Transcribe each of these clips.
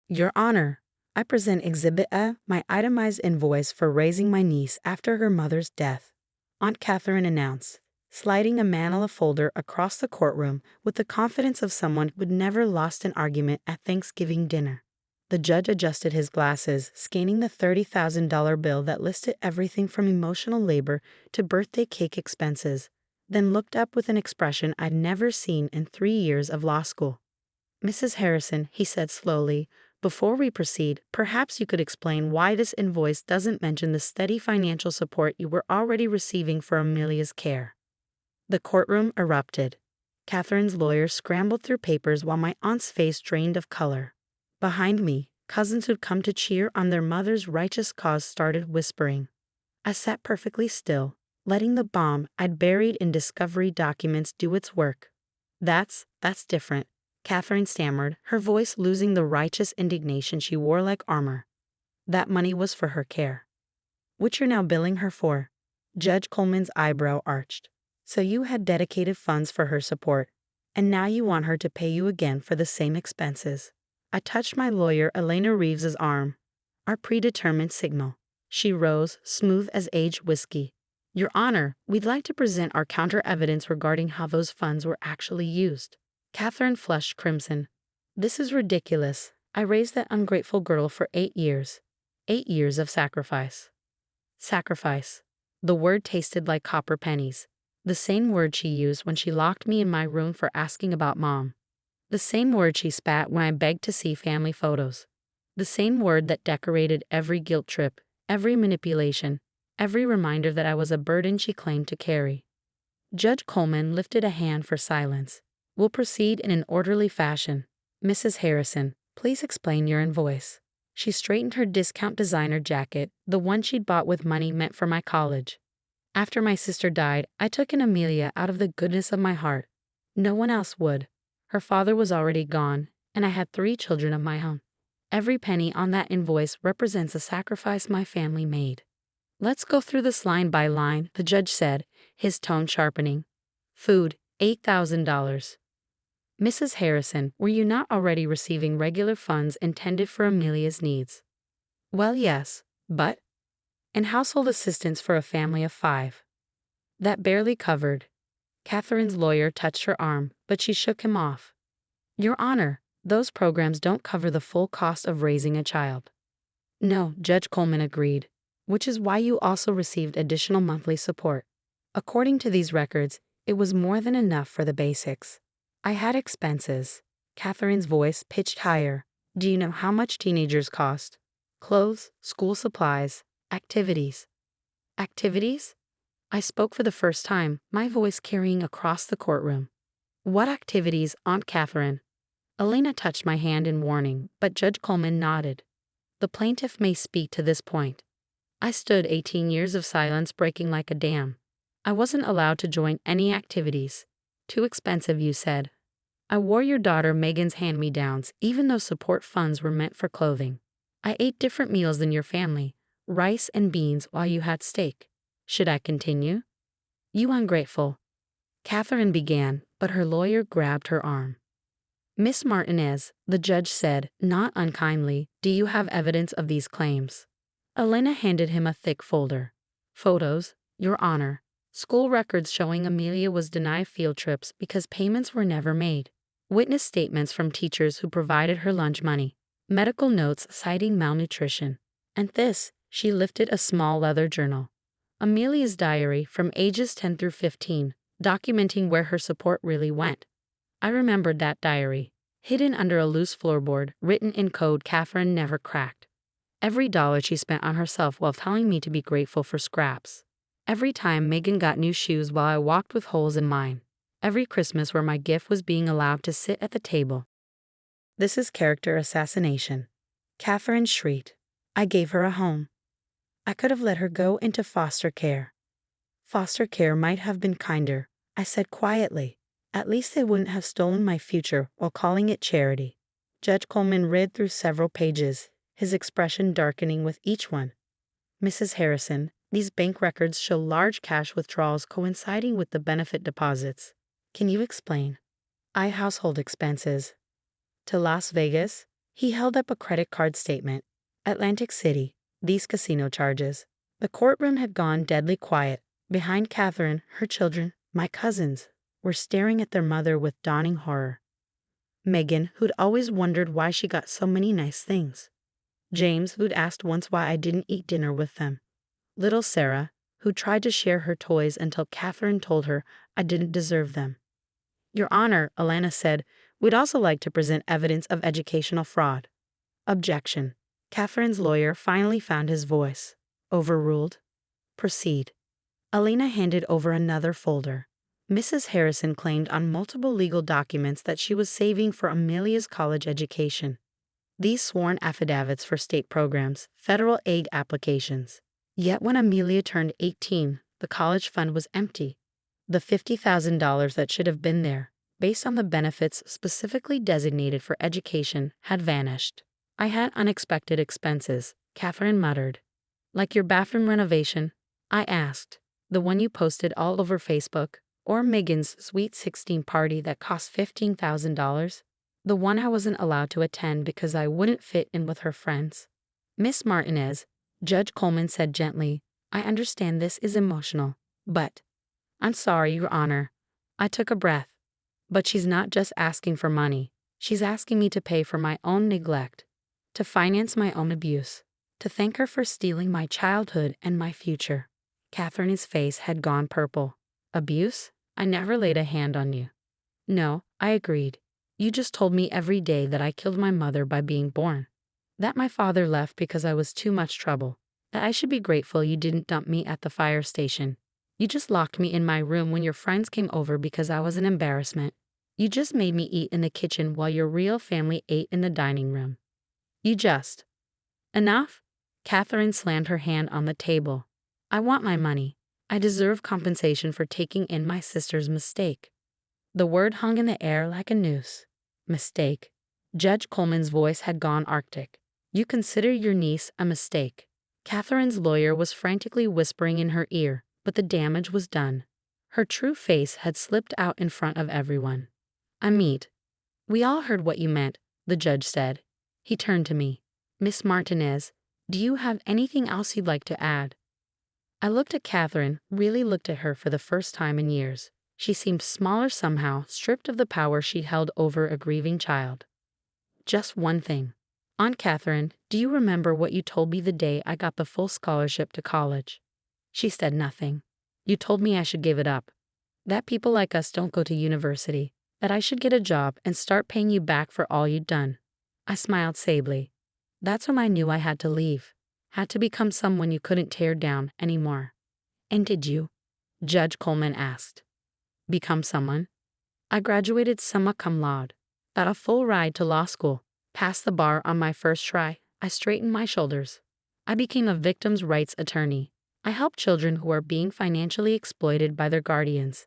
Your Honor, I present Exhibit A, my itemized invoice for raising my niece after her mother's death, Aunt Katherine announced, sliding a manila folder across the courtroom with the confidence of someone who'd never lost an argument at Thanksgiving dinner. The judge adjusted his glasses, scanning the $30,000 bill that listed everything from emotional labor to birthday cake expenses, then looked up with an expression I'd never seen in 3 years of law school. Mrs. Harrison, he said slowly, before we proceed, perhaps you could explain why this invoice doesn't mention the steady financial support you were already receiving for Amelia's care. The courtroom erupted. Katherine's lawyer scrambled through papers while my aunt's face drained of color. Behind me, cousins who'd come to cheer on their mother's righteous cause started whispering. I sat perfectly still, letting the bomb I'd buried in discovery documents do its work. That's different, Katherine stammered, her voice losing the righteous indignation she wore like armor. That money was for her care, which you're now billing her for. Judge Coleman's eyebrow arched. So you had dedicated funds for her support, and now you want her to pay you again for the same expenses. I touched my lawyer Elena Reeves's arm. Our predetermined signal. She rose, smooth as aged whiskey. Your Honor, we'd like to present our counter-evidence regarding how those funds were actually used. Katherine flushed crimson. This is ridiculous. I raised that ungrateful girl for 8 years. 8 years of sacrifice. Sacrifice. The word tasted like copper pennies. The same word she used when she locked me in my room for asking about Mom. The same word she spat when I begged to see family photos. The same word that decorated every guilt trip, every manipulation, every reminder that I was a burden she claimed to carry. Judge Coleman lifted a hand for silence. We'll proceed in an orderly fashion. Mrs. Harrison, please explain your invoice. She straightened her discount designer jacket, the one she'd bought with money meant for my college. After my sister died, I took in Amelia out of the goodness of my heart. No one else would. Her father was already gone, and I had 3 children of my own. Every penny on that invoice represents a sacrifice my family made. Let's go through this line by line, the judge said, his tone sharpening. Food, $8,000. Mrs. Harrison, were you not already receiving regular funds intended for Amelia's needs? Well, yes, but... And household assistance for a family of 5. That barely covered. Katherine's lawyer touched her arm, but she shook him off. Your Honor, those programs don't cover the full cost of raising a child. No, Judge Coleman agreed, which is why you also received additional monthly support. According to these records, it was more than enough for the basics. I had expenses. Katherine's voice pitched higher. Do you know how much teenagers cost? Clothes, school supplies, activities. Activities? I spoke for the first time, my voice carrying across the courtroom. What activities, Aunt Katherine? Elena touched my hand in warning, but Judge Coleman nodded. The plaintiff may speak to this point. I stood 18 years of silence breaking like a dam. I wasn't allowed to join any activities. Too expensive, you said. I wore your daughter Megan's hand-me-downs, even though support funds were meant for clothing. I ate different meals than your family, rice and beans while you had steak. Should I continue? You ungrateful. Katherine began, but her lawyer grabbed her arm. Miss Martinez, the judge said, not unkindly, do you have evidence of these claims? Elena handed him a thick folder. Photos, Your Honor. School records showing Amelia was denied field trips because payments were never made. Witness statements from teachers who provided her lunch money. Medical notes citing malnutrition. And this, she lifted a small leather journal. Amelia's diary from ages 10 through 15, documenting where her support really went. I remembered that diary, hidden under a loose floorboard, written in code Katherine never cracked. Every dollar she spent on herself while telling me to be grateful for scraps. Every time Megan got new shoes while I walked with holes in mine. Every Christmas where my gift was being allowed to sit at the table. This is character assassination. Katherine shrieked. I gave her a home. I could have let her go into foster care. Foster care might have been kinder, I said quietly. At least they wouldn't have stolen my future while calling it charity. Judge Coleman read through several pages, his expression darkening with each one. Mrs. Harrison, these bank records show large cash withdrawals coinciding with the benefit deposits. Can you explain? Household expenses. To Las Vegas? He held up a credit card statement. Atlantic City, these casino charges. The courtroom had gone deadly quiet. Behind Katherine, her children, my cousins, were staring at their mother with dawning horror. Megan, who'd always wondered why she got so many nice things. James, who'd asked once why I didn't eat dinner with them. Little Sarah, who tried to share her toys until Katherine told her I didn't deserve them. Your Honor, Alana said, we'd also like to present evidence of educational fraud. Objection. Katherine's lawyer finally found his voice. Overruled. Proceed. Alina handed over another folder. Mrs. Harrison claimed on multiple legal documents that she was saving for Amelia's college education. These sworn affidavits for state programs, federal aid applications. Yet when Amelia turned 18, the college fund was empty. The $50,000 that should have been there, based on the benefits specifically designated for education, had vanished. I had unexpected expenses, Katherine muttered. Like your bathroom renovation? I asked. The one you posted all over Facebook? Or Megan's Sweet 16 party that cost $15,000? The one I wasn't allowed to attend because I wouldn't fit in with her friends? Miss Martinez, Judge Coleman said gently, I understand this is emotional, but I'm sorry, Your Honor. I took a breath. But she's not just asking for money. She's asking me to pay for my own neglect, to finance my own abuse, to thank her for stealing my childhood and my future. Katherine's face had gone purple. Abuse? I never laid a hand on you. No, I agreed. You just told me every day that I killed my mother by being born. That my father left because I was too much trouble. That I should be grateful you didn't dump me at the fire station. You just locked me in my room when your friends came over because I was an embarrassment. You just made me eat in the kitchen while your real family ate in the dining room. You just. Enough? Katherine slammed her hand on the table. I want my money. I deserve compensation for taking in my sister's mistake. The word hung in the air like a noose. Mistake. Judge Coleman's voice had gone arctic. You consider your niece a mistake. Katherine's lawyer was frantically whispering in her ear, but the damage was done. Her true face had slipped out in front of everyone. We all heard what you meant, the judge said. He turned to me. Miss Martinez, do you have anything else you'd like to add? I looked at Katherine, really looked at her for the first time in years. She seemed smaller somehow, stripped of the power she'd held over a grieving child. Just one thing. Aunt Katherine, do you remember what you told me the day I got the full scholarship to college? She said nothing. You told me I should give it up. That people like us don't go to university. That I should get a job and start paying you back for all you'd done. I smiled sably. That's when I knew I had to leave. Had to become someone you couldn't tear down anymore. And did you? Judge Coleman asked. Become someone? I graduated summa cum laude. Got a full ride to law school. Passed the bar on my first try. I straightened my shoulders. I became a victims' rights attorney. I help children who are being financially exploited by their guardians.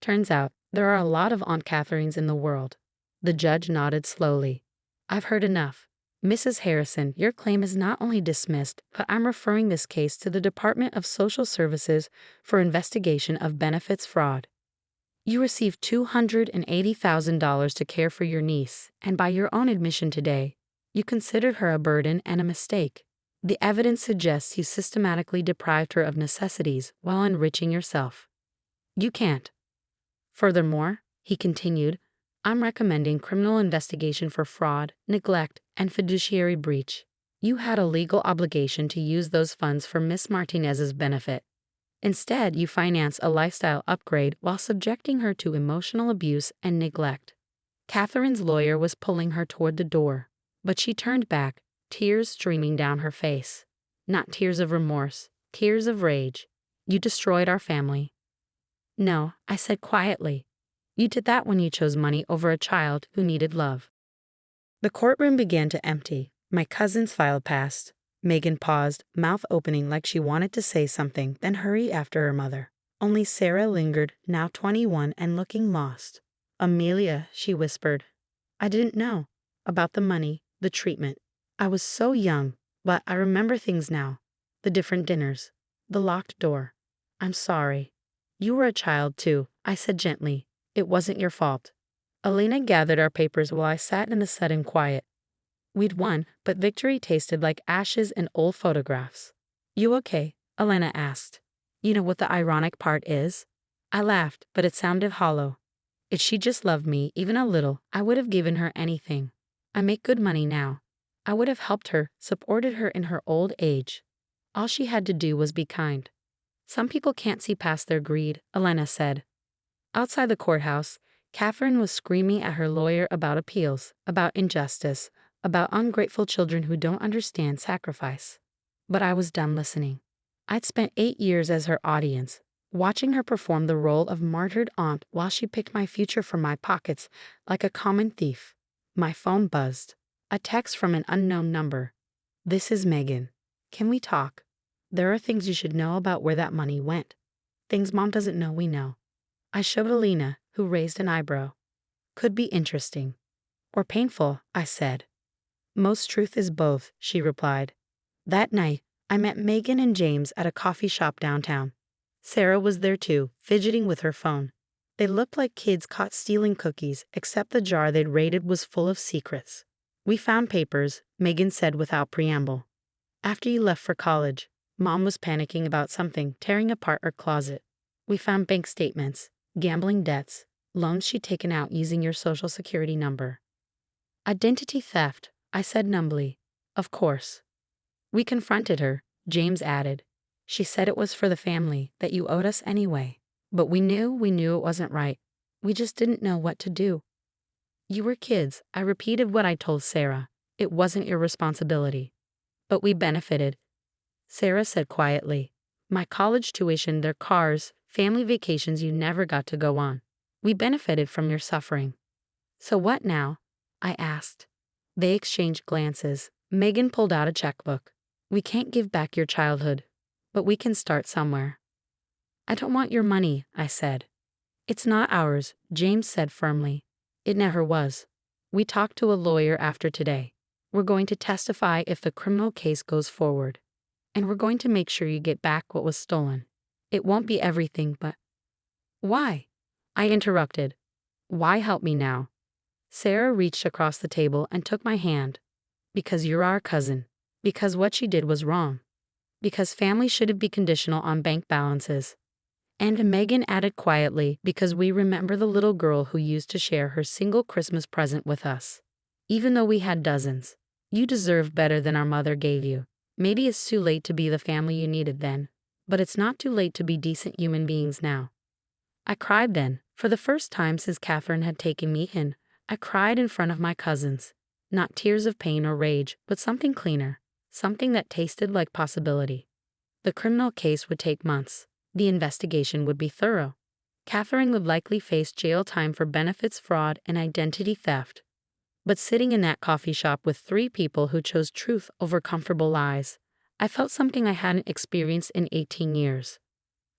Turns out, there are a lot of Aunt Katherines in the world. The judge nodded slowly. I've heard enough. Mrs. Harrison, your claim is not only dismissed, but I'm referring this case to the Department of Social Services for investigation of benefits fraud. You received $280,000 to care for your niece, and by your own admission today, you considered her a burden and a mistake. The evidence suggests you systematically deprived her of necessities while enriching yourself. You can't. Furthermore, he continued, I'm recommending criminal investigation for fraud, neglect, and fiduciary breach. You had a legal obligation to use those funds for Miss Martinez's benefit. Instead, you financed a lifestyle upgrade while subjecting her to emotional abuse and neglect. Katherine's lawyer was pulling her toward the door, but she turned back, tears streaming down her face. Not tears of remorse, tears of rage. You destroyed our family. No, I said quietly. You did that when you chose money over a child who needed love. The courtroom began to empty. My cousins filed past. Megan paused, mouth opening like she wanted to say something, then hurried after her mother. Only Sarah lingered, now 21 and looking lost. Amelia, she whispered. I didn't know. About the money, the treatment. I was so young, but I remember things now. The different dinners. The locked door. I'm sorry. You were a child too, I said gently. It wasn't your fault. Elena gathered our papers while I sat in the sudden quiet. We'd won, but victory tasted like ashes and old photographs. "You okay?" Elena asked. "You know what the ironic part is?" I laughed, but it sounded hollow. If she just loved me even a little, I would have given her anything. I make good money now. I would have helped her, supported her in her old age. All she had to do was be kind. "Some people can't see past their greed," Elena said. Outside the courthouse, Katherine was screaming at her lawyer about appeals, about injustice, about ungrateful children who don't understand sacrifice. But I was done listening. I'd spent 8 years as her audience, watching her perform the role of martyred aunt while she picked my future from my pockets like a common thief. My phone buzzed. A text from an unknown number. "This is Megan. Can we talk? There are things you should know about where that money went. Things Mom doesn't know we know." I showed Alina, who raised an eyebrow. "Could be interesting. Or painful," I said. "Most truth is both," she replied. That night, I met Megan and James at a coffee shop downtown. Sarah was there too, fidgeting with her phone. They looked like kids caught stealing cookies, except the jar they'd raided was full of secrets. "We found papers," Megan said without preamble. "After you left for college, Mom was panicking about something, tearing apart her closet. We found bank statements, gambling debts, loans she'd taken out using your social security number." "Identity theft," I said numbly. "Of course." "We confronted her," James added. "She said it was for the family, that you owed us anyway. But we knew it wasn't right. We just didn't know what to do." "You were kids," I repeated what I told Sarah. "It wasn't your responsibility." "But we benefited," Sarah said quietly. "My college tuition, their cars, family vacations you never got to go on. We benefited from your suffering." "So what now?" I asked. They exchanged glances. Megan pulled out a checkbook. "We can't give back your childhood, but we can start somewhere." "I don't want your money," I said. "It's not ours," James said firmly. "It never was. We talked to a lawyer after today. We're going to testify if the criminal case goes forward. And we're going to make sure you get back what was stolen. It won't be everything, but—" "Why?" I interrupted. "Why help me now?" Sarah reached across the table and took my hand. "Because you're our cousin. Because what she did was wrong. Because family shouldn't be conditional on bank balances." And Megan added quietly, "Because we remember the little girl who used to share her single Christmas present with us. Even though we had dozens. You deserve better than our mother gave you. Maybe it's too late to be the family you needed then, but it's not too late to be decent human beings now." I cried then. For the first time since Katherine had taken me in, I cried in front of my cousins. Not tears of pain or rage, but something cleaner. Something that tasted like possibility. The criminal case would take months. The investigation would be thorough. Katherine would likely face jail time for benefits fraud and identity theft. But sitting in that coffee shop with 3 people who chose truth over comfortable lies, I felt something I hadn't experienced in 18 years.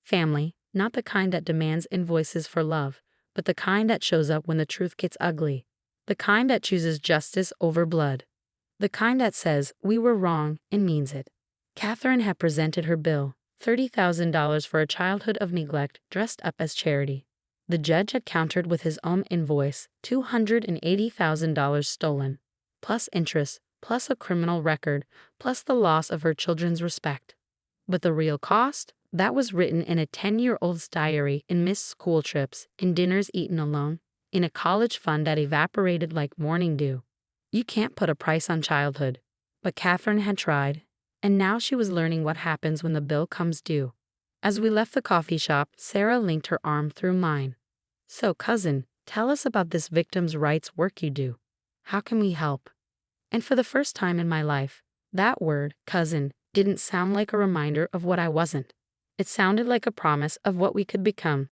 Family, not the kind that demands invoices for love, but the kind that shows up when the truth gets ugly. The kind that chooses justice over blood. The kind that says, "We were wrong," and means it. Katherine had presented her bill, $30,000 for a childhood of neglect dressed up as charity. The judge had countered with his own invoice, $280,000 stolen, plus interest, plus a criminal record, plus the loss of her children's respect. But the real cost? That was written in a 10-year-old's diary, in missed school trips, in dinners eaten alone, in a college fund that evaporated like morning dew. You can't put a price on childhood. But Katherine had tried, and now she was learning what happens when the bill comes due. As we left the coffee shop, Sarah linked her arm through mine. "So, cousin, tell us about this victims' rights work you do. How can we help?" And for the first time in my life, that word, cousin, didn't sound like a reminder of what I wasn't. It sounded like a promise of what we could become.